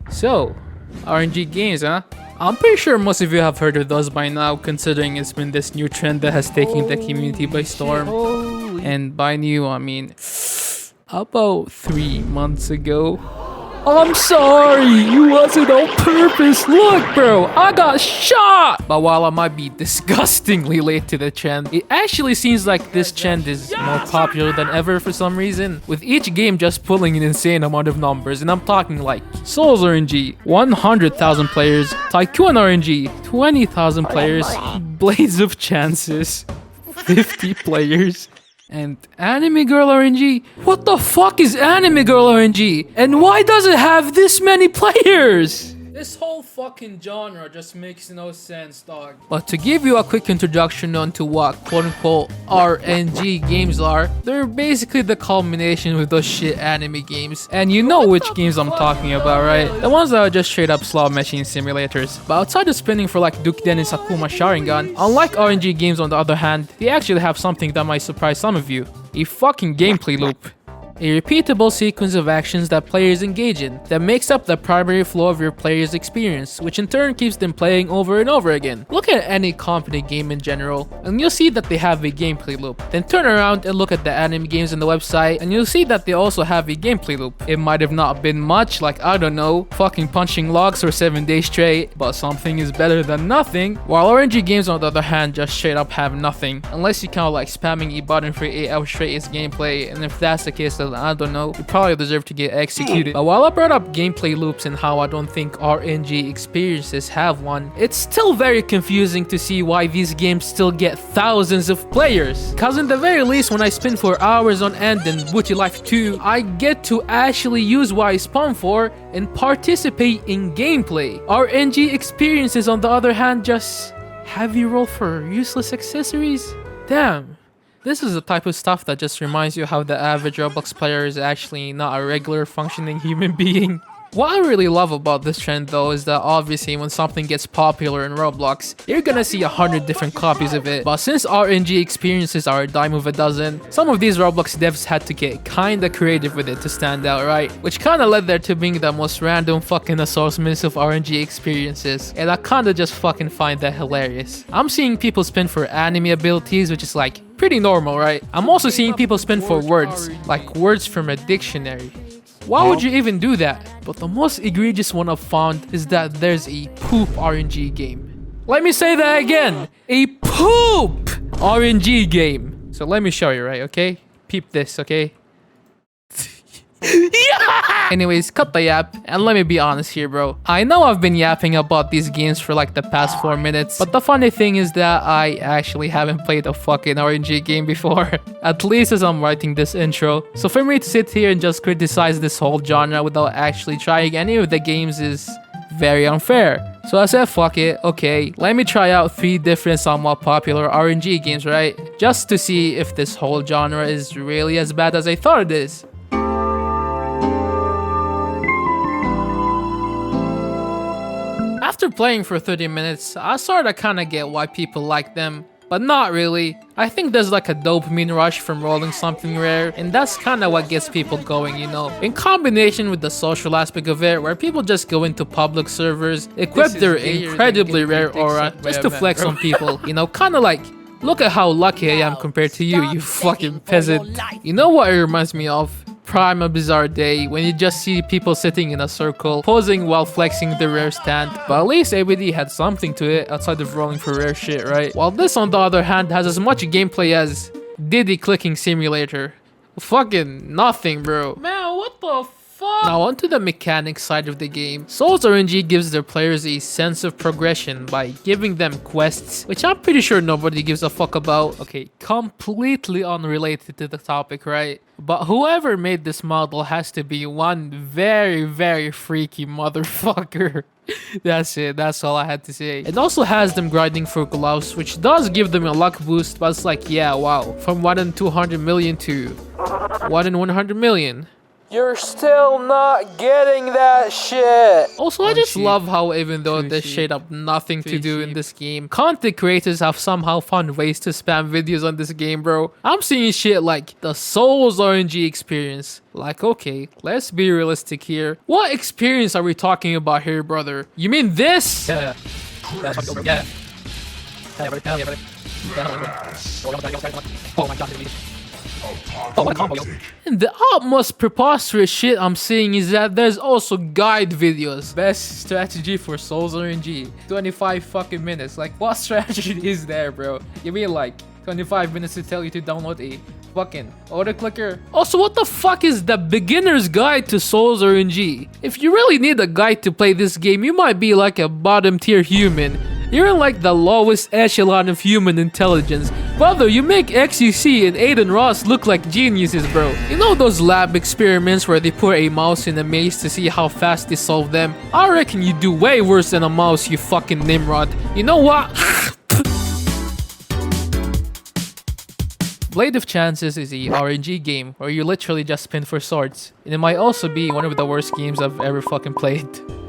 So, RNG games, huh? I'm pretty sure most of you have heard of those by now, considering it's been this new trend that has taken the community by storm. And by new, I mean about 3 months ago. I'm sorry, you wasn't on purpose. Look, bro, I got shot. But while I might be disgustingly late to the trend, it actually seems like this trend is more popular than ever for some reason, with each game just pulling an insane amount of numbers. And I'm talking like Souls RNG, 100,000 players, Tycoon RNG, 20,000 players, Blades of Chances, 50 players. And Anime Girl RNG? What the fuck is Anime Girl RNG? And why does it have this many players? This whole fucking genre just makes no sense, dog. But to give you a quick introduction onto what quote-unquote RNG games are, they're basically the culmination with those shit anime games. And you know which games I'm talking about, right? The ones that are just straight up slot machine simulators. But outside of spinning for like Dukiden and Sakuma Sharingan, unlike RNG games on the other hand, they actually have something that might surprise some of you. A fucking gameplay loop. A repeatable sequence of actions that players engage in that makes up the primary flow of your player's experience, which in turn keeps them playing over and over again. Look at any competent game in general, and you'll see that they have a gameplay loop. Then turn around and look at the anime games on the website, and you'll see that they also have a gameplay loop. It might have not been much, like I don't know, fucking punching logs for 7 days straight, but something is better than nothing. While RNG games on the other hand just straight up have nothing, unless you count like spamming a button for 8 hours straight is gameplay, and if that's the case then I don't know, you probably deserve to get executed. But while I brought up gameplay loops and how I don't think RNG experiences have one, it's still very confusing to see why these games still get thousands of players. Cause in the very least, when I spend for hours on end in Booty Life 2, I get to actually use what I spawn for and participate in gameplay. RNG experiences on the other hand just have you roll for useless accessories? Damn. This is the type of stuff that just reminds you how the average Roblox player is actually not a regular functioning human being. What I really love about this trend though is that obviously when something gets popular in Roblox, you're gonna see 100 different copies of it. But since RNG experiences are a dime of a dozen, some of these Roblox devs had to get kinda creative with it to stand out, right? Which kinda led there to being the most random fucking assortments of RNG experiences. And I kinda just fucking find that hilarious. I'm seeing people spin for anime abilities, which is like pretty normal, right? I'm also seeing people spin for words, like words from a dictionary. Why would you even do that? But the most egregious one I've found is that there's a poop RNG game. Let me say that again. A poop RNG game. So let me show you, right? Okay? Peep this, okay? Yeah! Anyways, cut the yap and let me be honest here, bro. I know I've been yapping about these games for like the past 4 minutes, but the funny thing is that I actually haven't played a fucking RNG game before. At least as I'm writing this intro. So for me to sit here and just criticize this whole genre without actually trying any of the games is very unfair. So I said fuck it, okay, let me try out 3 different somewhat popular RNG games, right? Just to see if this whole genre is really as bad as I thought it is. After playing for 30 minutes, I sorta kinda get why people like them, but not really. I think there's like a dopamine rush from rolling something rare, and that's kinda what gets people going, you know. In combination with the social aspect of it, where people just go into public servers, equip their incredibly rare aura just to flex on people, you know, kinda like, look at how lucky I am compared to you, you fucking peasant. You know what it reminds me of? Prime a Bizarre Day, when you just see people sitting in a circle, posing while flexing the rare stand. But at least ABD had something to it outside of rolling for rare shit, right? While this on the other hand has as much gameplay as Diddy Clicking Simulator. Fucking nothing, bro. Man, what the fuck? Now onto the mechanics side of the game. Souls RNG gives their players a sense of progression by giving them quests, which I'm pretty sure nobody gives a fuck about. Okay, completely unrelated to the topic, right? But whoever made this model has to be one very, very freaky motherfucker. That's it, that's all I had to say. It also has them grinding for gloves, which does give them a luck boost, but it's like, yeah, wow. From 1 in 200 million to 1 in 100 million. You're still not getting that shit. Also, I just love how even though there's straight up nothing to do in this game, content creators have somehow found ways to spam videos on this game, bro. I'm seeing shit like the Souls RNG experience. Like, okay, let's be realistic here. What experience are we talking about here, brother? You mean this? Yeah. Oh my god. And the utmost preposterous shit I'm seeing is that there's also guide videos. Best strategy for Souls RNG. 25 fucking minutes. Like, what strategy is there, bro? You mean like 25 minutes to tell you to download a fucking auto clicker? Also, what the fuck is the beginner's guide to Souls RNG? If you really need a guide to play this game, you might be like a bottom tier human. You're in like the lowest echelon of human intelligence. Brother, you make XUC and Aiden Ross look like geniuses, bro. You know those lab experiments where they put a mouse in a maze to see how fast they solve them? I reckon you do way worse than a mouse, you fucking Nimrod. You know what? Blade of Chances is a RNG game where you literally just spin for swords. And it might also be one of the worst games I've ever fucking played.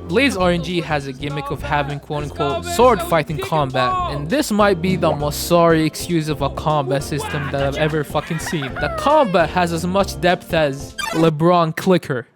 Blade's RNG has a gimmick of having quote-unquote sword fighting combat, and this might be the most sorry excuse of a combat system that I've ever fucking seen. The combat has as much depth as LeBron clicker.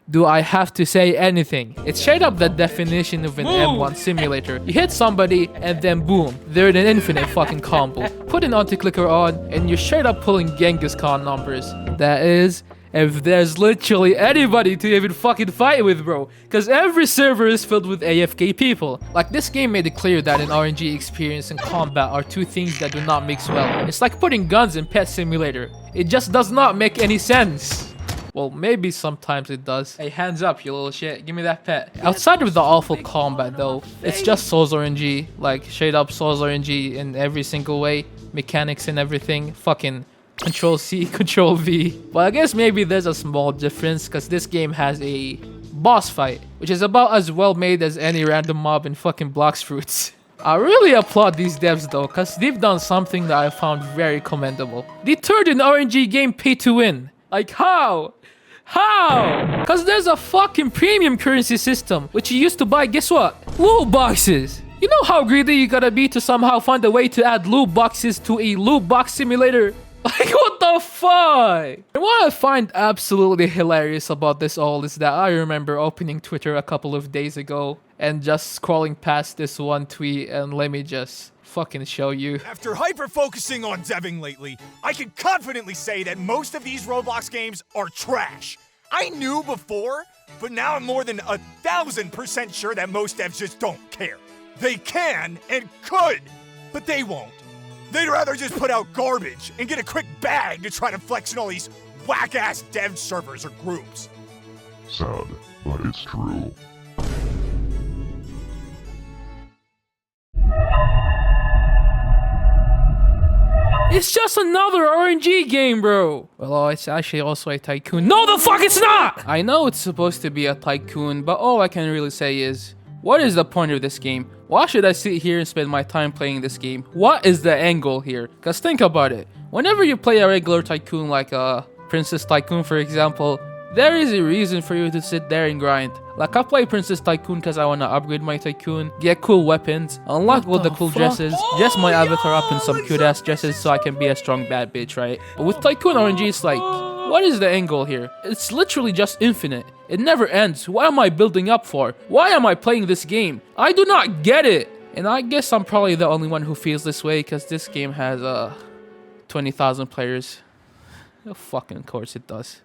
Do I have to say anything? It's straight up the definition of an M1 simulator. You hit somebody and then boom, they're in an infinite fucking combo. Put an anti-clicker on and you're straight up pulling Genghis Khan numbers. That is, if there's literally anybody to even fucking fight with, bro. Cause every server is filled with AFK people. Like, this game made it clear that an RNG experience and combat are two things that do not mix well. It's like putting guns in Pet Simulator. It just does not make any sense. Well, maybe sometimes it does. Hey, hands up, you little shit. Give me that pet. Outside of the awful combat, though, it's just Souls RNG. Like, straight up Souls RNG in every single way. Mechanics and everything. Fucking Control C, Control V. But I guess maybe there's a small difference because this game has a boss fight, which is about as well made as any random mob in fucking Blox Fruits. I really applaud these devs though, because they've done something that I found very commendable. They turned an RNG game pay to win. Like, how? How? Because there's a fucking premium currency system, which you used to buy, guess what? Loot boxes. You know how greedy you gotta be to somehow find a way to add loot boxes to a loot box simulator? Like, what the fuck? And what I find absolutely hilarious about this all is that I remember opening Twitter a couple of days ago and just scrolling past this one tweet, and let me just fucking show you. After hyper-focusing on deving lately, I can confidently say that most of these Roblox games are trash. I knew before, but now I'm more than 1,000% sure that most devs just don't care. They can and could, but they won't. They'd rather just put out garbage and get a quick bag to try to flex in all these whack-ass dev servers or groups. Sad, but it's true. It's just another RNG game, bro. Well, it's actually also a tycoon. No, the fuck it's not! I know it's supposed to be a tycoon, but all I can really say is, what is the point of this game? Why should I sit here and spend my time playing this game? What is the angle here? Because think about it. Whenever you play a regular tycoon like a Princess Tycoon, for example, there is a reason for you to sit there and grind. Like, I play Princess Tycoon because I want to upgrade my tycoon, get cool weapons, unlock all the cool dresses, dress my avatar up in some cute ass dresses so I can be a strong bad bitch, right? But with Tycoon RNG, it's like, what is the angle here? It's literally just infinite. It never ends. What am I building up for? Why am I playing this game? I do not get it. And I guess I'm probably the only one who feels this way because this game has 20,000 players. Of fucking course it does.